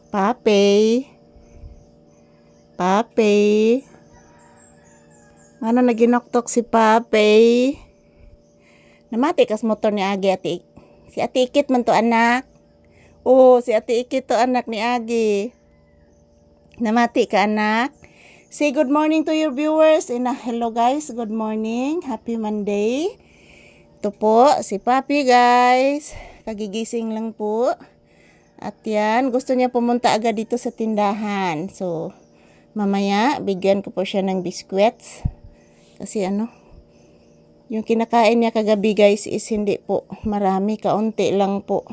Papi. Papi. Ano naginoktok si Papi? Namati kas motor ni Agi ati. Si Ati Ikit man to anak. Oh, si Ati Ikit to anak ni Agi. Namati ka anak. Say good morning to your viewers. Hello guys, good morning. Happy Monday. Ito po, si Papi guys. Kagigising lang po. At yan, gusto niya pumunta agad dito sa tindahan. So, mamaya, bigyan ko po siya ng biskwits. Kasi yung kinakain niya kagabi guys is hindi po marami, kaunti lang po.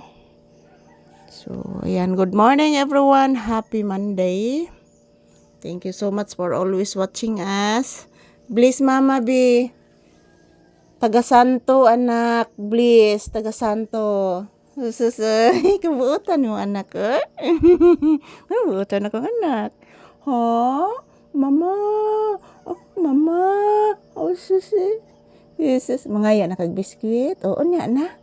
So, ayan, good morning everyone. Happy Monday. Thank you so much for always watching us. Bliss Mama B. Taga Santo anak, Bliss, Taga Santo. Susay, kabuutan mo anak ko. Kabuutan ako anak. Ha? Mama. Oh, mama. Oh, susay. Jesus, mga yan nakagbiskwit. Oo, nya na.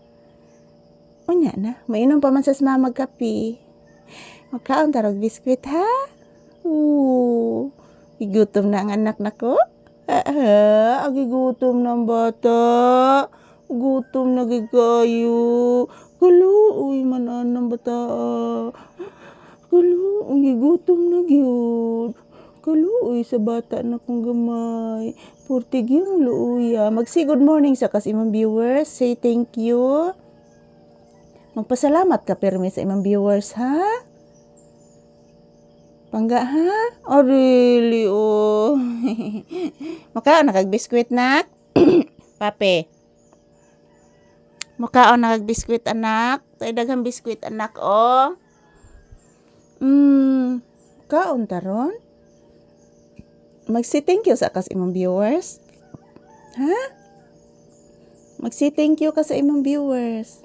O nya na. Mainom pa man sa mama magkapi. Magkaon tarog biskwit ha? Igutom na ang anak na ko. Agigutom ng bata. Gutom na gigayo. Kaluoy manan ng bata. Kaluoy gutom na gyud. Kaluoy sa bata na kong gamay. Purtig yung luuya. Mag-say good morning sa kas imong viewers. Say thank you. Magpasalamat ka permi sa imong viewers ha. Pangga ha? Oh really oh. Makaon nakagbiskwit nak. Papi. Makaon nakagbiskwit anak. Tay daghang biskwit anak oh. Kaon taron. Mag-say thank you sa kas imong viewers. Ha? Mag-say thank you ka sa imong viewers.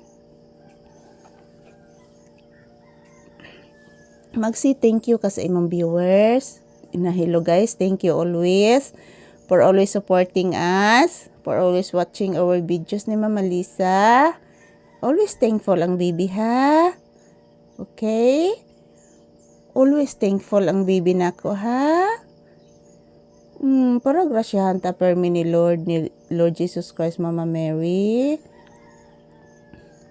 Mag-say thank you ka sa imong viewers. Hello guys, thank you always for always supporting us, for always watching our videos ni Mama Lisa. Always thankful ang baby ha. Okay? Always thankful ang baby nako ha. Para grasyahan ta permi ni Lord Jesus Christ Mama Mary.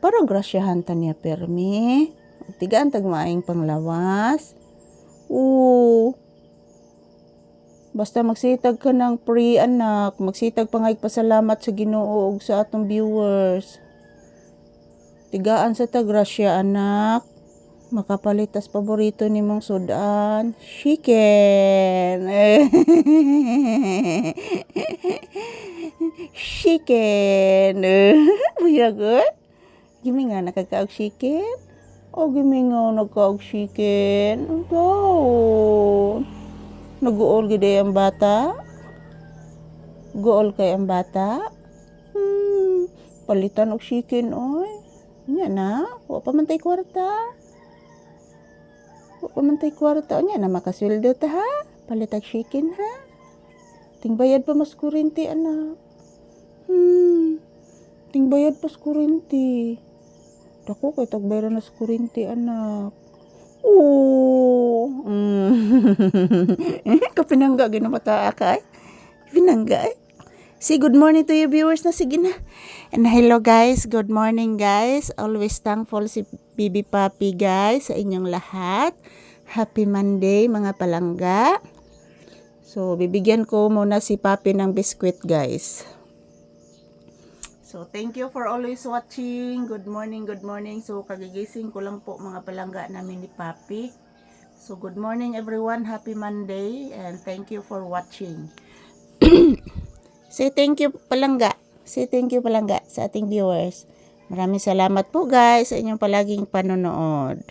Para grasyahan ta niya permi. Tigaan tagmaing panglawas. Basta magsitag ka ng pray anak. Magsitag pangay pasalamat sa Ginoo ug sa atong viewers. Tigaan sa tagrasya anak. Makapalitas paborito nimong sudan. Chicken. Chicken. Buyagot. Gimi nga nakakaog chicken. O gimi nga nagkaog chicken. Go. Nag-uol gide ang bata. Guol kay ang bata. Palitan og chicken oy. Nya na, wa pa man tay kwarta. Wa pa man tay kwarta nya na makasweldo ta ha. Palitag chicken ha. Tingbayad pa mas kuryente anak. Tingbayad pa sa kuryente. Dako kay tagbayaran na sa kuryente anak. Kapinangga ginamata akay. Pinangga eh. Say good morning to your viewers na sige na. And hello guys, good morning guys. Always thankful si Bibi Papi guys sa inyong lahat. Happy Monday mga palangga. So bibigyan ko muna si Papi ng biskwit guys. So thank you for always watching. Good morning, good morning. So kagigising ko lang po mga palangga namin ni Papi. So good morning everyone. Happy Monday and thank you for watching. Say thank you palangga. Say thank you palangga sa ating viewers. Maraming salamat po guys sa inyong palaging panonood.